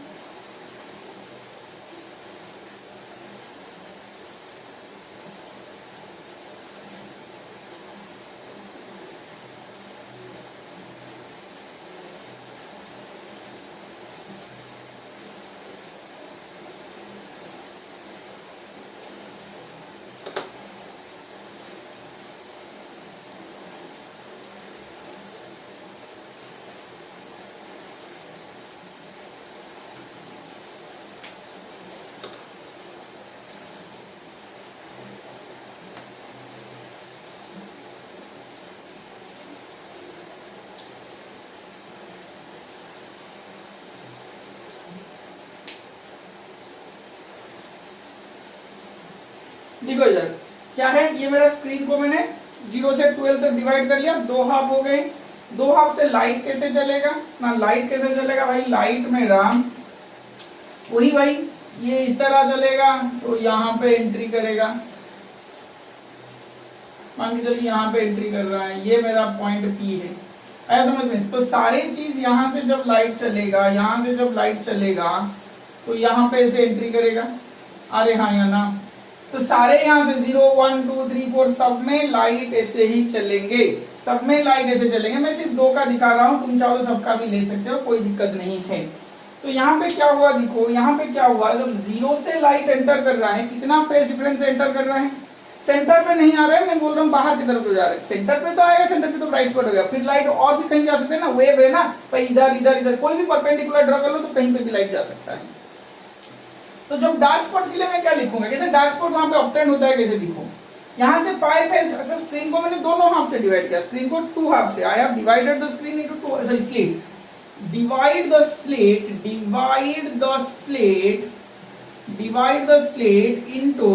देखो इधर क्या है, ये मेरा स्क्रीन को मैंने 0 से 12 तक डिवाइड कर लिया, 2 हाफ हो गए। 2 हाफ से लाइट कैसे चलेगा ना, लाइट कैसे चलेगा भाई? लाइट मेरा वही भाई ये इस तरह चलेगा, तो यहाँ पे एंट्री करेगा, मान के चलिए यहाँ पे एंट्री कर रहा है, ये मेरा पॉइंट पी है। ऐसा समझ में? तो सारी चीज यहाँ से जब लाइट चलेगा, यहाँ से जब लाइट चलेगा तो यहाँ पे ऐसे एंट्री करेगा। अरे हाँ या ना? तो सारे यहाँ से 0 1 2 3 4 सब में लाइट ऐसे ही चलेंगे, सब में लाइट ऐसे चलेंगे। मैं सिर्फ 2 का दिखा रहा हूँ, तुम चाहो तो सबका भी ले सकते हो, कोई दिक्कत नहीं है। तो यहाँ पे क्या हुआ, देखो यहाँ पे क्या हुआ, जब 0 से लाइट एंटर कर रहा है, कितना फेज डिफरेंस एंटर कर रहा है, सेंटर पे नहीं आ रहा है, मैं बोल रहा हूँ बाहर की तरफ तो जा रहा है, सेंटर पे तो आएगा, सेंटर पे तो ब्राइट स्पॉट हो गया, फिर लाइट और भी कहीं जा सकते हैं ना, वेव है ना, भाई इधर इधर इधर कोई भी परपेंडिकुलर ड्रॉ कर लो तो कहीं पे भी लाइट जा सकता है। तो जब डार्क स्पॉट के लिए मैं क्या लिखूंगा, जैसे डार्क स्पॉट वहां पे ऑब्टेंड होता है, कैसे दिखो, यहाँ से पाई फेज, अच्छा स्क्रीन को मैंने दोनों हाफ से डिवाइड किया, स्क्रीन को 2 हाफ से, I have divided the screen into 2, sorry slit, divide the slate into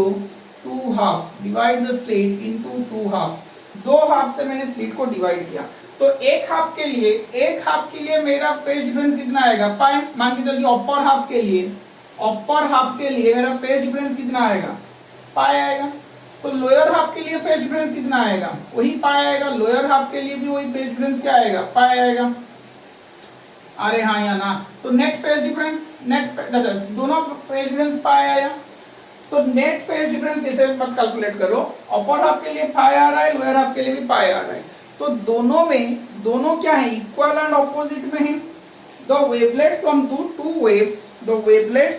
2 halves, divide the slate into 2 halves, 2 half से मैंने स्लिट को डिवाइड किया, तो एक हाफ के लिए मेरा फेज डिफरेंस कितना आएगा, पाई, मान के चलिए अपर हाफ के लिए मेरा फेज डिफरेंस कितना आएगा, पाई आएगा, तो लोअर हाफ के लिए फेज डिफरेंस कितना आएगा, वही पाई आएगा, लोअर हाफ के लिए भी वही फेज डिफरेंस क्या आएगा, पाई आएगा, अरे हाँ या ना, तो नेट फेज डिफरेंस, अच्छा दोनों फेज डिफरेंस पाई आया, तो नेट फेज डिफरेंस इसे मत कैलकुलेट करो, अपर हाफ के लिए पाई आ रहा है, लोअर हाफ के लिए भी पाई आ रहा है, तो दोनों क्या है, इक्वल एंड ऑपोजिट में है, the wavelets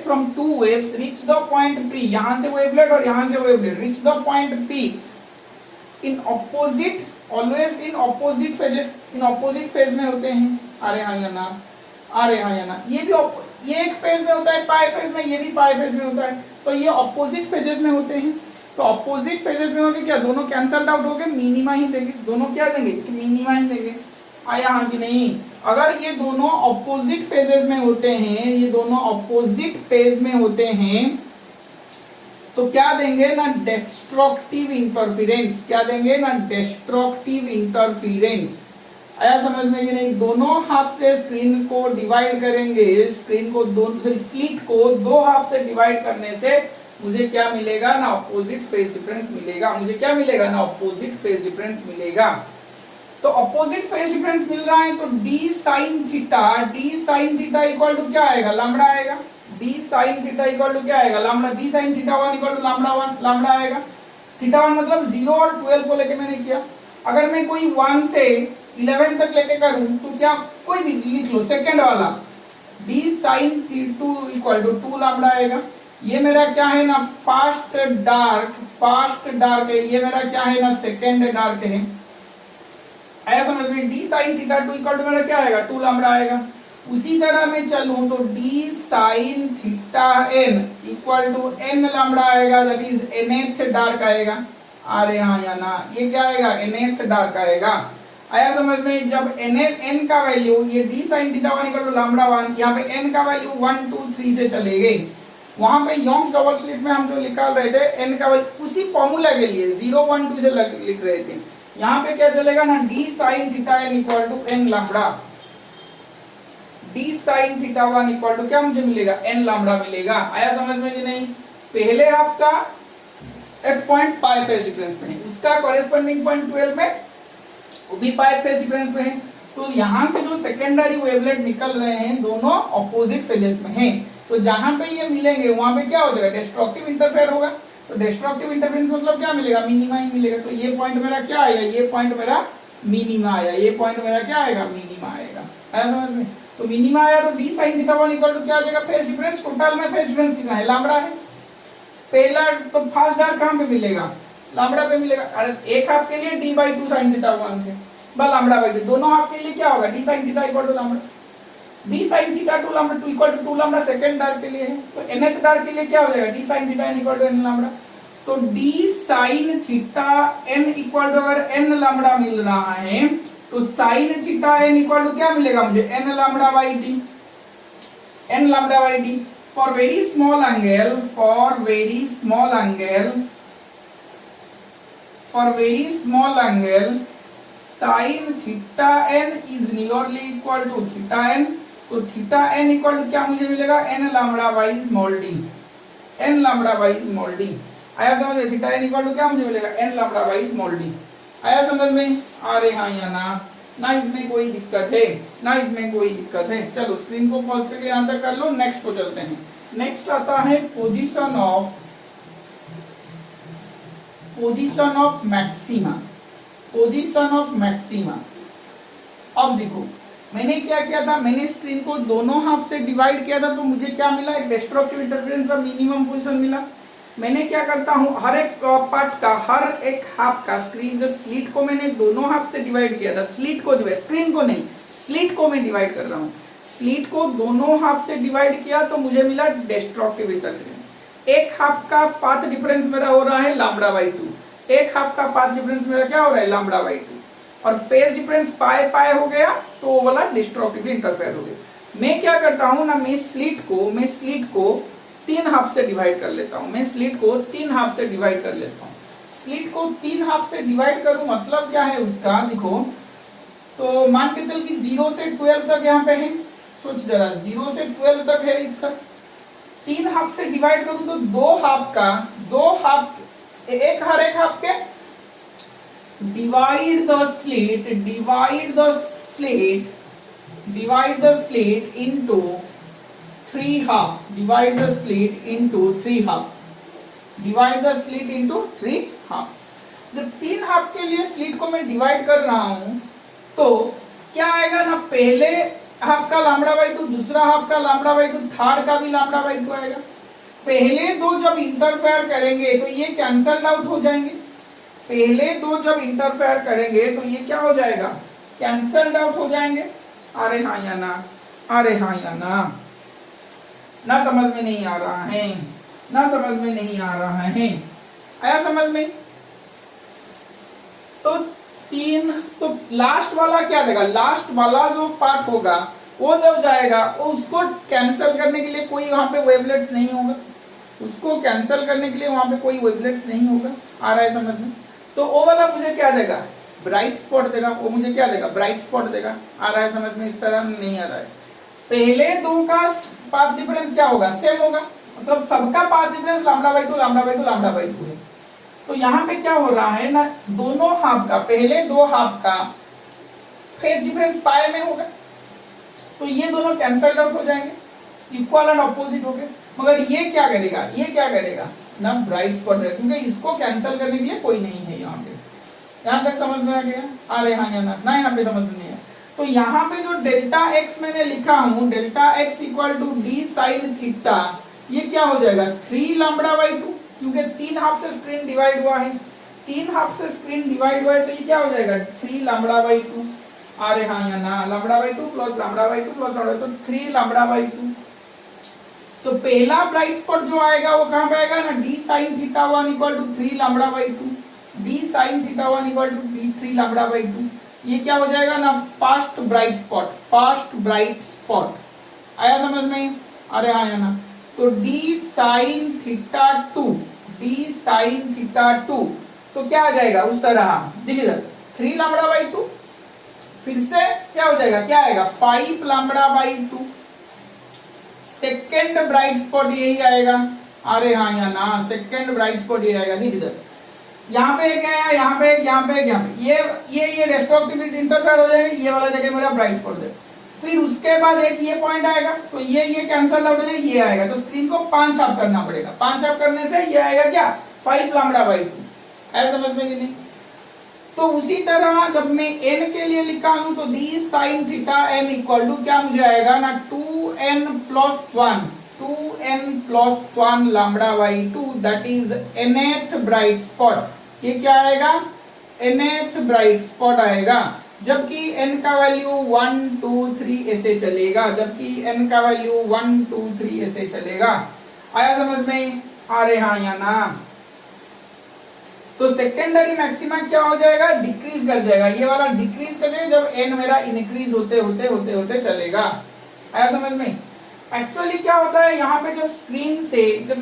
from two waves reach the point P, यहां से वेवलेट और यहां से wavelet reach the point P in opposite, always in opposite phases, in opposite phase में होते हैं, अरे हाँ या ना, अरे हाँ या ना, ये एक फेज में होता है पाई फेज में, ये भी पाई फेज में होता है, तो ये ऑपोजिट फेजेस में होते हैं, तो ऑपोजिट फेजेस में होके क्या दोनों कैंसल्ड आउट हो गए, मिनिमा ही देंगे, दोनों क्या देंगे, मिनिमा ही देंगे, आया हाँ कि नहीं, अगर ये दोनों ऑपोजिट फेजेस में होते हैं, ये दोनों ऑपोजिट फेज में होते हैं, तो क्या देंगे ना, डिस्ट्रक्टिव इंटरफेरेंस, क्या देंगे ना, डिस्ट्रक्टिव इंटरफेरेंस, आया समझ में कि नहीं, दोनों हाफ से स्क्रीन को डिवाइड करेंगे, स्क्रीन को स्लिट को 2 हाफ से डिवाइड करने से मुझे क्या मिलेगा ना, ऑपोजिट फेज डिफरेंस मिलेगा, मुझे क्या मिलेगा ना, ऑपोजिट फेज डिफरेंस मिलेगा, तो ऑपोजिट फेज डिफरेंस मिल रहा है, तो d sin theta equal to क्या आएगा, लैम्बडा आएगा, d sin theta equal to क्या आएगा, lambda, d sin theta 1 equal to lambda 1, lambda आएगा, थीटा 1 मतलब 0 और 12 को लेके मैंने किया, अगर मैं कोई 1 से 11 तक लेके करूं तो क्या, कोई भी लिख लो, सेकंड वाला d sin 2 equal to 2 lambda आएगा, ये मेरा क्या है ना, फास्ट डार्क है, ये मेरा क्या है ना, सेकंड डार्क है, आया समझ में, d sin theta 2 equal to मेरा क्या आएगा, 2 लैम्बडा आएगा, उसी तरह मैं चलूं तो d sin theta n equal to n lambda आएगा, दैट इज nth डार्क आएगा, अरे हाँ या ना, ये क्या आएगा, nth डार्क आएगा, आया समझ में, जब n का वैल्यू, ये d sin theta 1 equal to lambda 1, यहाँ पे n का वैल्यू 1 2 3 से चले गए, वहां पे यंग्स डबल स्लिट में हम जो निकाल रहे थे n का वैल्यू उसी फॉर्मूला के लिए 0 1 2 से लिख रहे थे, यहाँ पे क्या चलेगा ना, d sin theta n equal to n lambda, d sin theta 1 equal to क्या मुझे मिलेगा, n लैम्बडा मिलेगा, आया समझ में कि नहीं, पहले आपका एक पॉइंट पाई फेज डिफरेंस में है, उसका कॉरेस्पॉन्डिंग पॉइंट 12 में वो भी पाई फेज डिफरेंस में है, तो यहाँ से जो सेकेंडरी वेवलेट निकल रहे हैं दोनों ऑपोजिट फेजेस में हैं, तो जहां पे ये मिलेंगे वहां पे क्या हो जाएगा, डिस्ट्रक्टिव इंटरफेयर होगा, तो डिस्ट्रक्टिव इंटरफेरेंस मतलब क्या मिलेगा, मिनिमा ही मिलेगा, तो ये पॉइंट मेरा क्या आया, ये पॉइंट मेरा मिनिमा आया, ये पॉइंट मेरा क्या आएगा, मिनिमा आएगा, आया समझ में, तो मिनिमा आया, तो d sin theta 1 equal to क्या आ जाएगा, फेज डिफरेंस, टोटल में फेज डिफरेंस कितना है, लैम्बडा है, पहला तो फास्ट डार्क कहां पे मिलेगा, लैम्बडा पे मिलेगा, अरे एक हाफ के लिए d/2 sin थीटा 1 थे, बस लैम्बडा बाय 2, दोनों हाफ के लिए क्या होगा, d sin theta equal to lambda, d sin theta 2 lambda 2 equal to 2 lambda second dark के लिए है, तो nth डार्क के लिए क्या हो जाएगा, d sin theta n equal to n lambda, तो d sin theta n equal to, अगर n लैम्बडा मिल रहा है तो sin theta n equal to क्या मिलेगा मुझे, n lambda by d, n lambda by d, for very small angle, sin theta n is nearly equal to theta n, तो theta n equal to क्या मुझे मिलेगा, n lambda by small d, n lambda by small d, आया समझ में, theta n equal to क्या मुझे मिलेगा, n lambda by small d, आया समझ में, अरे हाँ या ना इसमें कोई दिक्कत है, ना इसमें कोई दिक्कत है, चलो स्क्रीन को पॉज करके यहाँ तक कर लो, नेक्स्ट को चलते हैं, नेक्स्ट आता है पोजीशन ऑफ मैक्सिमा, अब देखो मैंने क्या किया था, मैंने स्क्रीन को दोनों हाफ से डिवाइड किया था, तो मुझे क्या मिला, एक डिस्ट्रक्टिव इंटरफेरेंस का मिनिमम पोजीशन मिला। मैंने क्या करता हूं, हर एक पार्ट का, हर एक हाफ का स्क्रीन, जो स्लिट को मैंने दोनों हाफ से डिवाइड किया था, स्लिट को डिवाइड, स्क्रीन को नहीं, स्लिट को मैं डिवाइड कर रहा हूं, स्लिट को दोनों हाफ से डिवाइड किया तो मुझे मिला डिस्ट्रक्टिव इंटरफेरेंस। एक हाफ का पाथ डिफरेंस मेरा हो रहा है लैम्बडा बाई 2, एक हाफ का पाथ डिफरेंस मेरा क्या हो रहा है, लैम्बडा बाई 2, और फेज डिफरेंस पाए पाए हो गया, तो वो वाला डिस्ट्रक्टिव इंटरफेयर हो गया। मैं क्या करता हूं ना, मैं स्लिट को 3 हाफ से डिवाइड कर लेता हूं, मैं स्लिट को 3 हाफ से डिवाइड कर लेता हूं। स्लिट को 3 हाफ से डिवाइड करूं मतलब क्या है उसका, देखो, तो मान के चल कि 0 से 12 तक यहाँ पे है, सोच जरा, 0 से 12 तक है इसका, 3 हाफ से डिवाइड करूं तो दो हाफ एक हर एक हाफ के, divide the slit into 3 halves, divide the slit into 3 halves। जब 3 हाफ के लिए स्लिट को मैं डिवाइड कर रहा हूं तो क्या आएगा ना, पहले हाफ का लैम्बडा बाई 2, दूसरा हाफ का लैम्बडा बाई 2, थर्ड का भी लैम्बडा बाई 2 आएगा। पहले दो जब इंटरफेयर करेंगे तो ये कैंसल्ड आउट हो जाएंगे, पहले दो जब इंटरफेयर करेंगे तो ये क्या हो जाएगा, कैंसल्ड आउट हो जाएंगे। अरे हाँ या ना, अरे हाँ या ना समझ में नहीं आ रहा है, ना समझ में नहीं आ रहा है, आया समझ में? तो 3, तो लास्ट वाला क्या देगा, लास्ट वाला जो पार्ट होगा वो जब जाएगा, उसको कैंसिल करने के लिए कोई वहां पे वेवलेट्स नहीं होगा, उसको कैंसिल करने के लिए वहां पे कोई वेवलेट्स नहीं होगा। आ रहा है समझ में? तो वो वाला मुझे क्या देगा, ब्राइट स्पॉट देगा, वो मुझे क्या देगा, ब्राइट स्पॉट देगा। आ रहा है समझ में? इस तरह नहीं आ रहा है। पहले दो का पाथ डिफरेंस क्या होगा, सेम होगा, मतलब सबका path difference lambda by 2 lambda by 2 lambda by 2 है। तो यहाँ पे क्या हो रहा है ना, दोनों हाफ का, पहले दो हाफ का फेज डिफरेंस पाए में होगा, तो ये दोनों कैंसल आउट हो जाएंगे, इक्वल एंड ऑपोजिट हो गए। मगर ये क्या करेगा, ये क्या करेगा ना, ब्राइट स्पॉट देगा, क्योंकि इसको कैंसिल करने के लिए कोई नहीं है यहाँ पे। यहाँ तक समझ में आ गया? अरे हाँ या ना यहाँ पे समझ में नहीं है। तो यहाँ पे जो डेल्टा एक्स मैंने लिखा हूं, delta X equal to D sine theta, ये क्या हो जाएगा, 3 लैम्बडा बाई 2, क्योंकि 3 हाफ से स्क्रीन डिवाइड हुआ है, 3 हाफ से स्क्रीन डिवाइड हुआ है, तो ये क्या हो जाएगा, 3 लैम्बडा बाई 2। अरे हाँ या ना, lambda by 2 plus lambda by 2 plus lambda, तो 3 लैम्बडा बाई 2। तो पहला ब्राइट स्पॉट जो आएगा वो कहां पे आएगा ना, d sine theta 1 equal to 3 lambda by 2, d sine theta 1 equal to 3 lambda by 2। ये क्या हो जाएगा ना, first bright spot, first bright spot. आया समझ में? अरे हाँ या ना? तो d sine theta 2, d sine theta 2, तो क्या आ जाएगा उस तरह, देखिए 3 लैम्बडा बाई 2, फिर से क्या हो जाएगा, क्या आएगा, 5 lambda by 2। Second bright spot यही आएगा। अरे हाँ या ना, सेकेंड ब्राइट स्पॉट ये आएगा, देखिए इधर, यहाँ पे क्या है, यहाँ पे यहाँ पे यहाँ पे ये डिस्ट्रक्टिव इंटरफेयर हो जाएगा, ये वाला जगह मेरा ब्राइट स्पॉट है। फिर उसके बाद एक ये पॉइंट आएगा, तो ये कैंसल आउट हो जाएगा, ये आएगा, तो स्क्रीन को 5 हाफ करना पड़ेगा, 5 हाफ करने से ये आएगा क्या, 5 लैम्बडा बाई 2। ऐसा समझ में कि नहीं? तो उसी तरह जब मैं n के लिए लिखा हूं तो d sine theta n equal to क्या मुझे आएगा ना, 2n plus 1, 2n plus 1 lambda by 2, that is nth bright spot. ये क्या आएगा, nth ब्राइट स्पॉट आएगा, जबकि n का वैल्यू 1 2 3 ऐसे चलेगा, जबकि n का वैल्यू 1 2 3 ऐसे चलेगा। आया समझ में? अरे हाँ या ना? तो सेकेंडरी मैक्सिमा क्या हो जाएगा, डिक्रीज कर जाएगा, ये वाला डिक्रीज कर जाएगा जब n मेरा इंक्रीज होते होते होते होते चलेगा। आया समझ में? एक्चुअली क्या होता है, यहाँ पे जब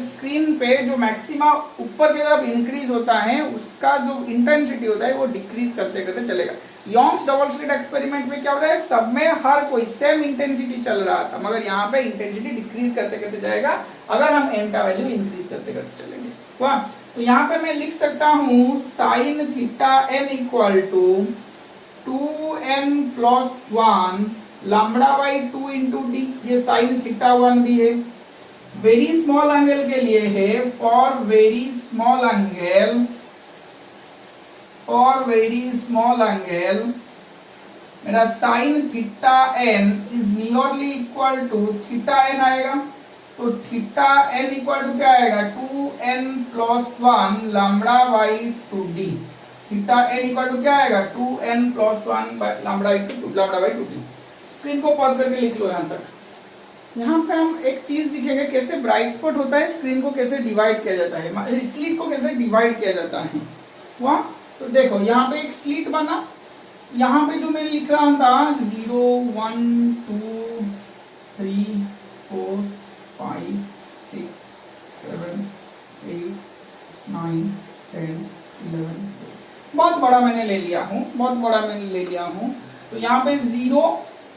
स्क्रीन पे जो मैक्सिमा ऊपर की तरफ इंक्रीज होता है, उसका जो इंटेंसिटी होता है वो डिक्रीज करते करते चलेगा। यॉन्ग्स डबल स्लिट एक्सपेरिमेंट में क्या होता है, सब में हर कोई सेम इंटेंसिटी चल रहा था, मगर यहाँ पे इंटेंसिटी डिक्रीज करते करते जाएगा अगर हम n का वैल्यू इंक्रीज करते करते चलेंगे। वाह, तो यहाँ पे मैं लिख सकता हूं sine theta n equal to 2n plus 1 lambda by 2 into d, ये साइन थीटा 1 भी है, वेरी स्मॉल एंगल के लिए है, फॉर वेरी स्मॉल एंगल मेरा sine theta N is nearly equal to theta N आएगा। तो थीटा एन इक्वल टू क्या आएगा 2n+1 lambda by 2d। Theta N equal to क्या आएगा 2n+1 lambda by 2d। Screen को पॉज करके लिख लो यहां तक। यहाँ पे हम एक चीज दिखेंगे कैसे ब्राइट स्पॉट होता है, स्क्रीन को कैसे डिवाइड किया जाता है, स्लीट को कैसे डिवाइड किया जाता है। वहाँ तो देखो यहाँ पे एक स्लीट बना, यहाँ पे जो मैं लिख रहा था 0 1 2 3 4 5 6 7 8 9 10 11 बहुत बड़ा मैंने ले लिया हूँ, बहुत बड़ा मैंने ले लिया हूँ। तो यहाँ पे 0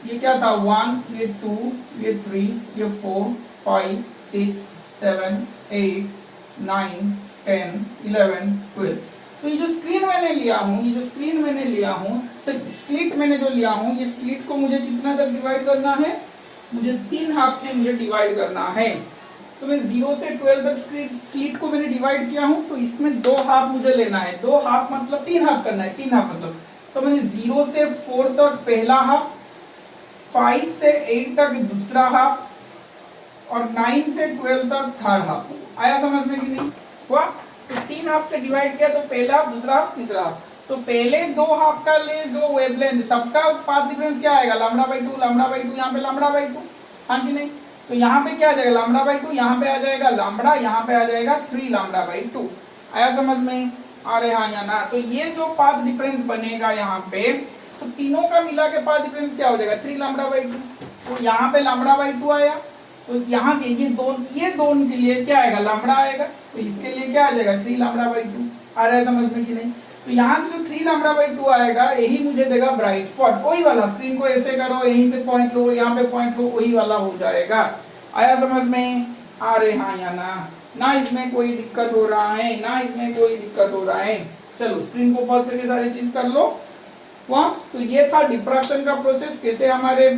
ये क्या था 1, ये 2, ये 3, ये 4 5 6 7 8 9 10 11 12। तो ये जो स्क्रीन मैंने लिया हूँ, ये जो स्क्रीन मैंने लिया हूँ, स्लिट मैंने जो लिया हूँ, ये स्लिट को मुझे कितना तक डिवाइड करना है, मुझे 3 हाफ में मुझे डिवाइड करना है। तो मैं 0 से 12 तक स्लिट को मैंने डिवाइड किया हूँ, तो इसमें 2 हाफ मुझे लेना है। 2 हाफ मतलब 3 हाफ करना है, 3 हाफ मतलब। तो मैंने 0 से 4 तक पहला हाफ, 5 से 8 तक दूसरा हाफ और 9 से 12 तक थर्ड हाफ। आया समझ में कि नहीं हुआ? तो 3 हाफ से डिवाइड किया, तो पहला हाफ, दूसरा हाफ, तीसरा हाफ। तो पहले 2 हाफ का ले जो वेवलेंथ, सबका पाथ डिफरेंस क्या आएगा लैम्बडा बाई 2, लैम्बडा बाई 2, यहाँ पे लैम्बडा बाई 2, हाँ कि नहीं? तो यहाँ पे क्या आ जाएगा लैम्बडा बाई 2, यहाँ पे आ जाएगा लैम्बडा, यहाँ पे आ जाएगा 3 लैम्बडा बाई 2। आया समझ में? आ रहे हाँ या ना? तो ये जो पाथ डिफरेंस बनेगा यहाँ पे, तो तीनों का मिला के पाथ डिफरेंस क्या हो जाएगा 3 लैम्बडा बाई 2। तो यहाँ पे लैम्बडा बाई 2 आया, तो यहाँ के ये दोनों के लिए क्या आएगा लैम्बडा आएगा, तो इसके लिए क्या आ जाएगा 3 लैम्बडा बाई 2। आ रहा है समझ में कि नहीं? तो यहाँ से जो 3 लैम्बडा बाई 2 आएगा, यही मुझे देगा ब्राइट स्पॉट। वही वाला, स्क्रीन को ऐसे करो, यहीं पे पॉइंट लो, यहाँ पे पॉइंट लो, वही वाला हो जाएगा। आया समझ में? आ रहे हाँ या ना? ना इसमें कोई दिक्कत हो रहा है, ना इसमें कोई दिक्कत हो रहा है। चलो स्क्रीन को पॉज करके सारी चीज कर लो। वहाँ तो ये था डिफ्रैक्शन का प्रोसेस, कैसे हमारे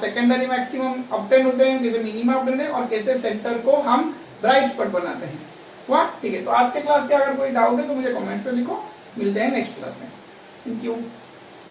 सेकेंडरी मैक्सिमम ऑब्टेन होते हैं, कैसे मिनिमम ऑब्टेन होते हैं, और कैसे सेंटर को हम ब्राइट स्पॉट बनाते हैं। वाह ठीक है। तो आज के क्लास के अगर कोई डाउट है तो मुझे कमेंट्स पे लिखो। मिलते हैं नेक्स्ट क्लास में। Thank you.